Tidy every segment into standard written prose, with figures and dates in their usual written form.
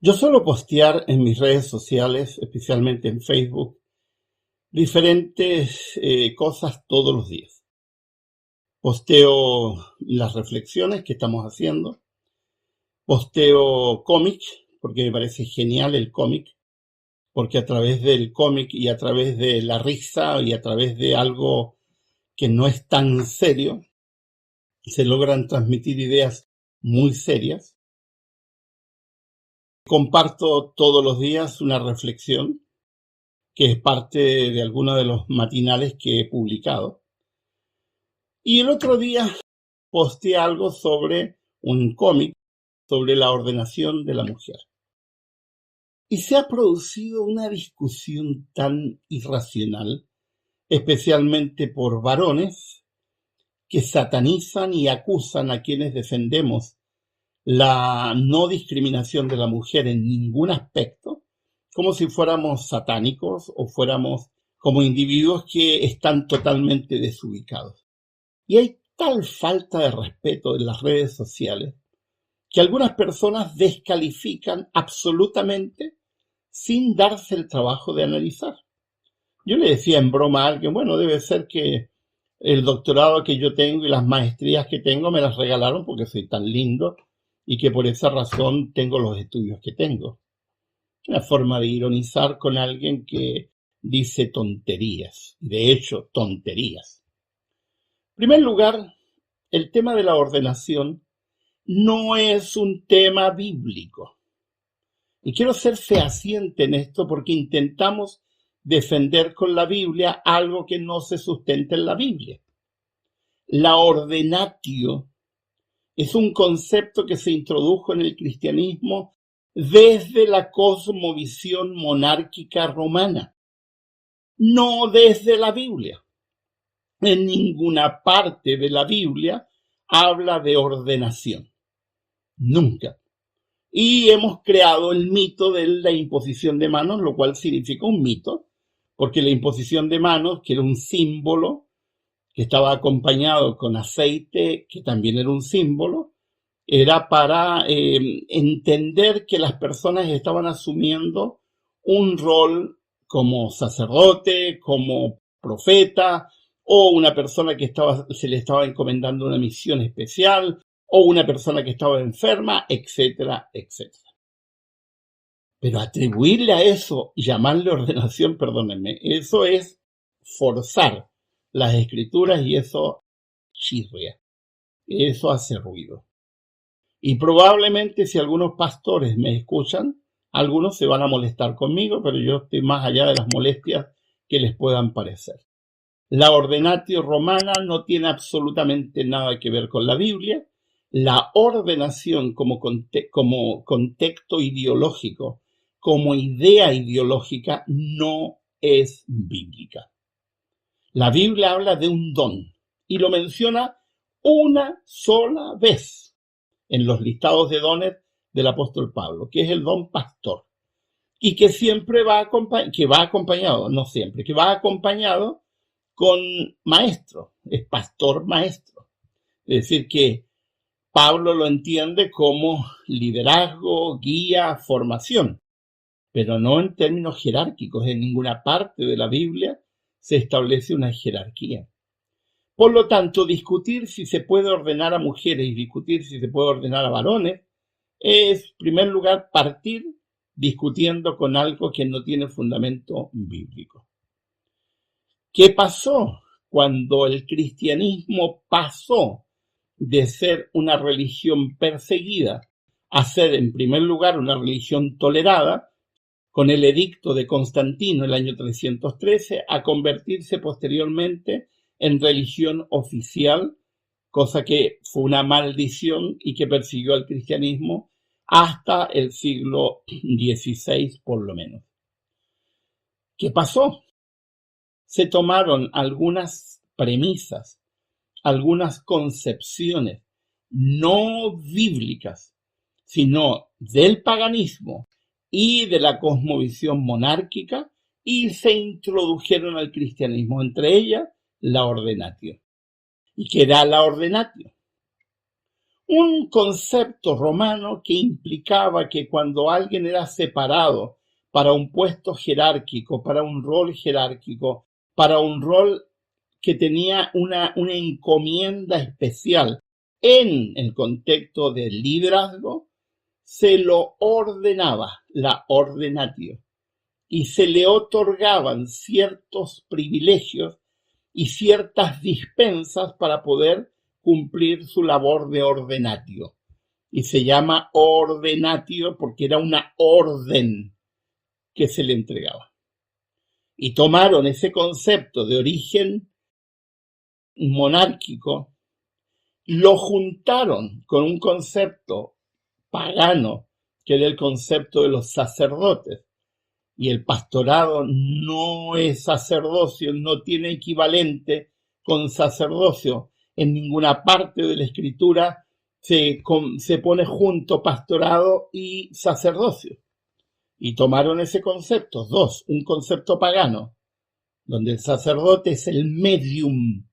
Yo suelo postear en mis redes sociales, especialmente en Facebook, diferentes cosas todos los días. Posteo las reflexiones que estamos haciendo, posteo cómic, porque me parece genial el cómic, porque a través del cómic y a través de la risa y a través de algo que no es tan serio, se logran transmitir ideas muy serias. Comparto todos los días una reflexión que es parte de alguno de los matinales que he publicado. Y el otro día posteé algo sobre un cómic, sobre la ordenación de la mujer. Y se ha producido una discusión tan irracional, especialmente por varones, que satanizan y acusan a quienes defendemos la no discriminación de la mujer en ningún aspecto, como si fuéramos satánicos o fuéramos como individuos que están totalmente desubicados. Y hay tal falta de respeto en las redes sociales que algunas personas descalifican absolutamente sin darse el trabajo de analizar. Yo le decía en broma a alguien, bueno, debe ser que el doctorado que yo tengo y las maestrías que tengo me las regalaron porque soy tan lindo y que por esa razón tengo los estudios que tengo. Una forma de ironizar con alguien que dice tonterías, de hecho, tonterías. En primer lugar, el tema de la ordenación no es un tema bíblico. Y quiero ser fehaciente en esto porque intentamos defender con la Biblia algo que no se sustenta en la Biblia. La ordenatio es un concepto que se introdujo en el cristianismo desde la cosmovisión monárquica romana, no desde la Biblia. En ninguna parte de la Biblia habla de ordenación. Nunca. Y hemos creado el mito de la imposición de manos, lo cual significa un mito, porque la imposición de manos, que era un símbolo, que estaba acompañado con aceite, que también era un símbolo, era para entender que las personas estaban asumiendo un rol como sacerdote, como profeta, o una persona que se le estaba encomendando una misión especial, o una persona que estaba enferma, etcétera, etcétera. Pero atribuirle a eso y llamarle ordenación, perdónenme, eso es forzar las escrituras y eso chirria, eso hace ruido. Y probablemente si algunos pastores me escuchan, algunos se van a molestar conmigo, pero yo estoy más allá de las molestias que les puedan parecer. La ordenatio romana no tiene absolutamente nada que ver con la Biblia. La ordenación como contexto ideológico, como idea ideológica, no es bíblica. La Biblia habla de un don y lo menciona una sola vez en los listados de dones del apóstol Pablo, que es el don pastor, y que siempre va acompañado, no siempre, que va acompañado con maestro, es pastor maestro. Es decir, que Pablo lo entiende como liderazgo, guía, formación, pero no en términos jerárquicos. En ninguna parte de la Biblia se establece una jerarquía. Por lo tanto, discutir si se puede ordenar a mujeres y discutir si se puede ordenar a varones es, en primer lugar, partir discutiendo con algo que no tiene fundamento bíblico. ¿Qué pasó cuando el cristianismo pasó de ser una religión perseguida a ser, en primer lugar, una religión tolerada, con el edicto de Constantino el año 313, a convertirse posteriormente en religión oficial, cosa que fue una maldición y que persiguió al cristianismo hasta el siglo XVI por lo menos? ¿Qué pasó? Se tomaron algunas premisas, algunas concepciones no bíblicas, sino del paganismo y de la cosmovisión monárquica y se introdujeron al cristianismo, entre ellas la ordenatio. ¿Y qué era la ordenatio? un concepto romano que implicaba que cuando alguien era separado para un puesto jerárquico, para un rol jerárquico, para un rol que tenía una encomienda especial en el contexto del liderazgo, se lo ordenaba, la ordenatio, y se le otorgaban ciertos privilegios y ciertas dispensas para poder cumplir su labor de ordenatio. Y se llama ordenatio porque era una orden que se le entregaba. Y tomaron ese concepto de origen monárquico, lo juntaron con un concepto pagano, que era el concepto de los sacerdotes. Y el pastorado no es sacerdocio, no tiene equivalente con sacerdocio. En ninguna parte de la Escritura se pone junto pastorado y sacerdocio. Y tomaron ese concepto, un concepto pagano, donde el sacerdote es el medium,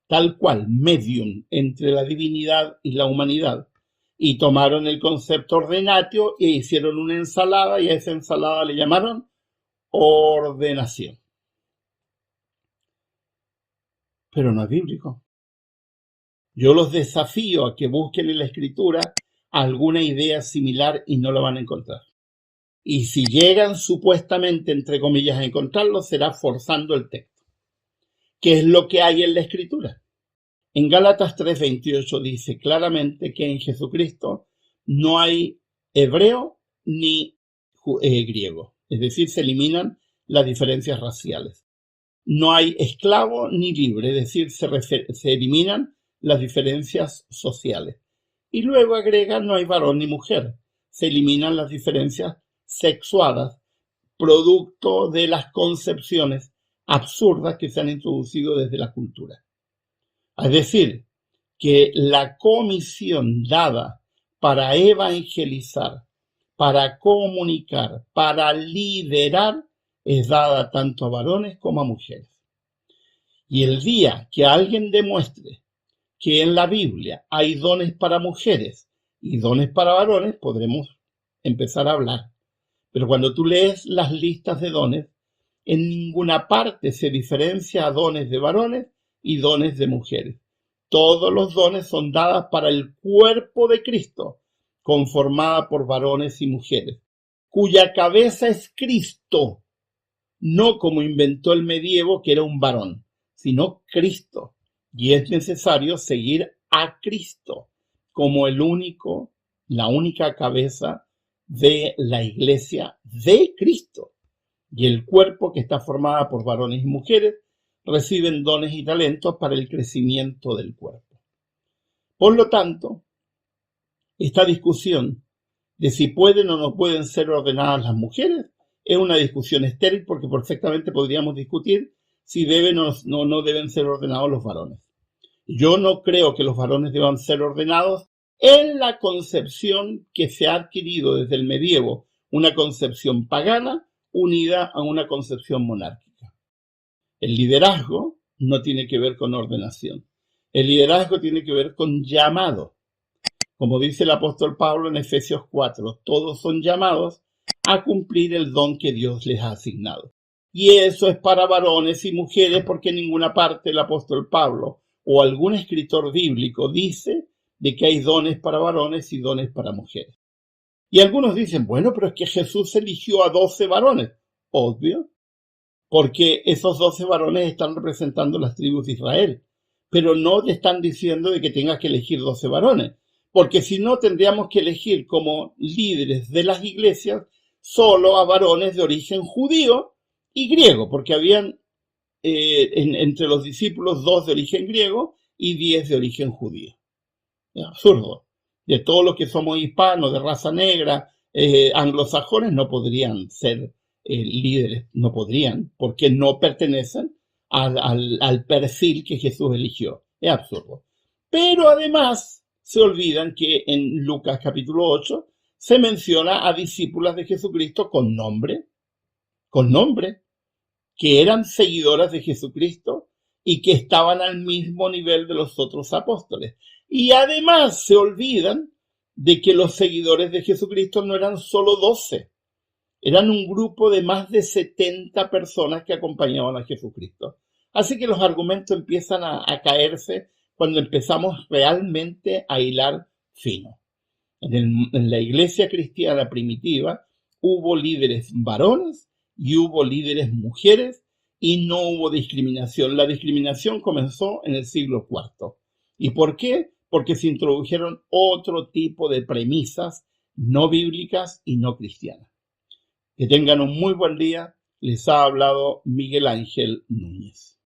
tal cual, medium entre la divinidad y la humanidad. Y tomaron el concepto ordenatio e hicieron una ensalada, y a esa ensalada le llamaron ordenación. Pero no es bíblico. Yo los desafío a que busquen en la Escritura alguna idea similar y no la van a encontrar. Y si llegan supuestamente, entre comillas, a encontrarlo, será forzando el texto. ¿Qué es lo que hay en la Escritura? En Gálatas 3:28 dice claramente que en Jesucristo no hay hebreo ni griego. Es decir, se eliminan las diferencias raciales. No hay esclavo ni libre, es decir, se eliminan las diferencias sociales. Y luego agrega, no hay varón ni mujer. Se eliminan las diferencias sexuadas, producto de las concepciones absurdas que se han introducido desde la cultura. Es decir, que la comisión dada para evangelizar, para comunicar, para liderar, es dada tanto a varones como a mujeres. Y el día que alguien demuestre que en la Biblia hay dones para mujeres y dones para varones, podremos empezar a hablar. Pero cuando tú lees las listas de dones, en ninguna parte se diferencia a dones de varones y dones de mujeres. Todos los dones son dados para el cuerpo de Cristo, conformada por varones y mujeres, cuya cabeza es Cristo, no como inventó el medievo, que era un varón, sino Cristo. Y es necesario seguir a Cristo como la única cabeza de la iglesia de Cristo. Y el cuerpo, que está formada por varones y mujeres, reciben dones y talentos para el crecimiento del cuerpo. Por lo tanto, esta discusión de si pueden o no pueden ser ordenadas las mujeres es una discusión estéril, porque perfectamente podríamos discutir si deben o no deben ser ordenados los varones. Yo no creo que los varones deban ser ordenados en la concepción que se ha adquirido desde el medievo, una concepción pagana unida a una concepción monárquica. El liderazgo no tiene que ver con ordenación. El liderazgo tiene que ver con llamado. Como dice el apóstol Pablo en Efesios 4, todos son llamados a cumplir el don que Dios les ha asignado. Y eso es para varones y mujeres, porque en ninguna parte el apóstol Pablo o algún escritor bíblico dice de que hay dones para varones y dones para mujeres. Y algunos dicen, bueno, pero es que Jesús eligió a 12 varones. Obvio, porque esos 12 varones están representando las tribus de Israel. Pero no te están diciendo de que tengas que elegir 12 varones, porque si no tendríamos que elegir como líderes de las iglesias solo a varones de origen judío y griego, porque habían entre los discípulos 2 de origen griego y 10 de origen judío. Es absurdo. De todos los que somos hispanos, de raza negra, anglosajones, no podrían ser líderes, no podrían, porque no pertenecen al perfil que Jesús eligió. Es absurdo. Pero además se olvidan que en Lucas capítulo 8 se menciona a discípulas de Jesucristo con nombre, que eran seguidoras de Jesucristo y que estaban al mismo nivel de los otros apóstoles. Y además se olvidan de que los seguidores de Jesucristo no eran solo 12, eran un grupo de más de 70 personas que acompañaban a Jesucristo. Así que los argumentos empiezan a caerse cuando empezamos realmente a hilar fino. En la iglesia cristiana primitiva hubo líderes varones y hubo líderes mujeres y no hubo discriminación. La discriminación comenzó en el siglo IV. ¿Y por qué? Porque se introdujeron otro tipo de premisas no bíblicas y no cristianas. Que tengan un muy buen día. Les ha hablado Miguel Ángel Núñez.